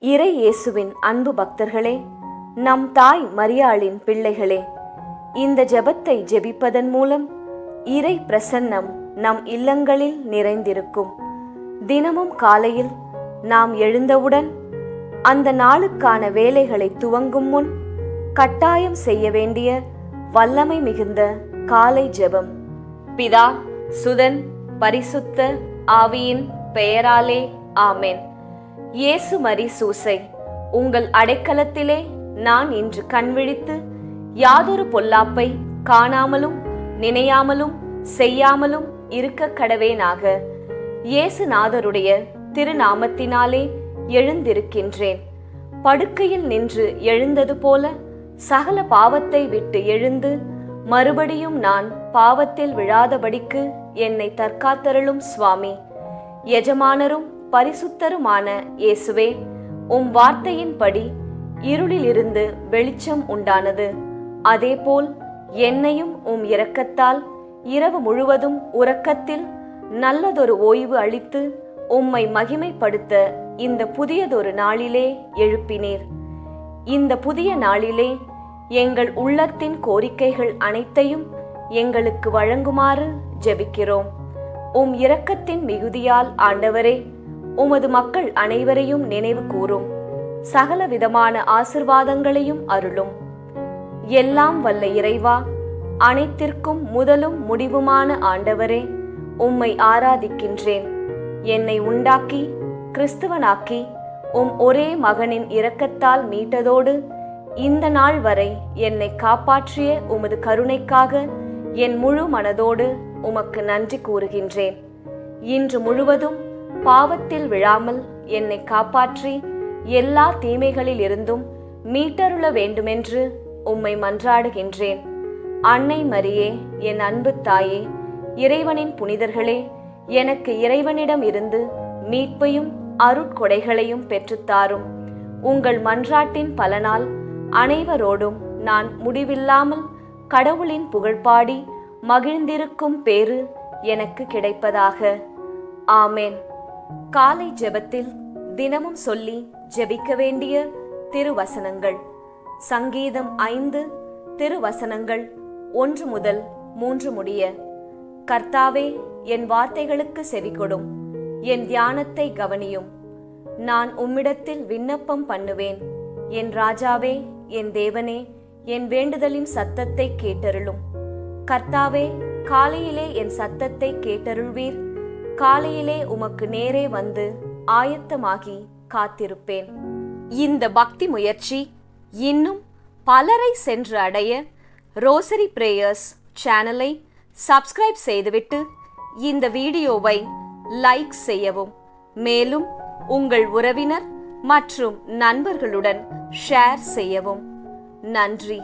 இறை இயேசுவின் அன்பு பக்தர்களே, நம் தாய் மரியாளின் பிள்ளைகளே, இந்த ஜெபத்தை ஜெபிப்பதன் மூலம் இறை பிரசன்னம் நம் இல்லங்களில் நிறைந்திருக்கும். தினமும் காலையில் நாம் எழுந்தவுடன் அந்த நாளுக்கான வேலைகளை துவங்கும் முன் கட்டாயம் செய்ய வேண்டிய வல்லமை மிகுந்த காலை ஜெபம். பிதா, சுதன், பரிசுத்த ஆவியின் பெயராலே ஆமென். இயேசு மரி சூசை, உங்கள் அடைக்கலத்திலே நான் இன்று கண்விழித்து யாதொரு பொல்லாப்பை காணாமலும் நினையாமலும் செய்யாமலும் இருக்க கடவேனாக. இயேசுநாதருடைய திருநாமத்தினாலே எழுந்திருக்கின்றேன். படுக்கையில் நின்று எழுந்தது போல சகல பாவத்தை விட்டு எழுந்து மறுபடியும் நான் பாவத்தில் விழாதபடிக்கு என்னை தற்காத்தருளும் சுவாமி. எஜமானரும் பரிசுத்தருமான இயேசுவே, உம் வார்த்தையின்படி இருளிலிருந்து வெளிச்சம் உண்டானது. அதேபோல் என்னையும் உம் இரக்கத்தால் இரவு முழுவதும் உறக்கத்தில் நல்லதொரு ஓய்வு அளித்து உம்மை மகிமைப்படுத்த இந்த புதியதொரு நாளிலே எழுப்பினீர். இந்த புதிய நாளிலே எங்கள் உள்ளத்தின் கோரிக்கைகள் அனைத்தையும் எங்களுக்கு வழங்குமாறு ஜெபிக்கிறோம். உம் இரக்கத்தின் மிகுதியால் ஆண்டவரே, உமது மக்கள் அனைவரையும் நினைவு கூரும். சகல விதமான ஆசிர்வாதங்களையும் அருளும். எல்லாம் வல்ல இறைவா, அனைத்திற்கும் முதலும் முடிவுமான ஆண்டவரே, உம்மை ஆராதிக்கின்றேன். என்னை உண்டாக்கி கிறிஸ்துவனாக்கி உம் ஒரே மகனின் இரக்கத்தால் மீட்டதோடு இந்த நாள் வரை என்னை காப்பாற்றிய உமது கருணைக்காக என் முழு மனதோடு உமக்கு நன்றி கூறுகின்றேன். இன்று முழுவதும் பாவத்தில் விழாமல் என்னை காப்பாற்றி எல்லா தீமைகளில் இருந்தும் மீட்டருள வேண்டுமென்று உம்மை மன்றாடுகின்றேன். அன்னை மரியே, என் அன்பு தாயே, இறைவனின் புனிதர்களே, எனக்கு இறைவனிடம் இருந்து மீட்பையும் அருட்கொடைகளையும் பெற்றுத்தாரும். உங்கள் மன்றாட்டின் பலனால் அனைவரோடும் நான் முடிவில்லாமல் கடவுளின் புகழ்பாடி மகிழ்ந்திருக்கும் பேறு எனக்கு கிடைப்பதாக. ஆமேன். காலை ஜெபத்தில் தினமும் சொல்லி ஜெபிக்க வேண்டிய திருவசனங்கள். சங்கீதம் 5 திருவசனங்கள் 1 முதல் 3 முடிய. கர்த்தாவே, என் வார்த்தைகளுக்கு செவிகொடும், என் தியானத்தை கவனியும். நான் உம்மிடத்தில் விண்ணப்பம் பண்ணுவேன். என் ராஜாவே, என் தேவனே, என் வேண்டுதலின் சத்தத்தை கேட்டருளும். கர்த்தாவே, காலையிலே என் சத்தத்தை கேட்டருள்வீர். காலையிலே உமக்கு நேரே வந்து ஆயத்தமாகி காத்திருப்பேன். இந்த பக்தி முயற்சி இன்னும் பலரை சென்று அடைய ரோசரி பிரேயர்ஸ் சேனலை சப்ஸ்கிரைப் செய்துவிட்டு இந்த வீடியோவை லைக் செய்யவும். மேலும் உங்கள் உறவினர் மற்றும் நண்பர்களுடன் ஷேர் செய்யவும். நன்றி.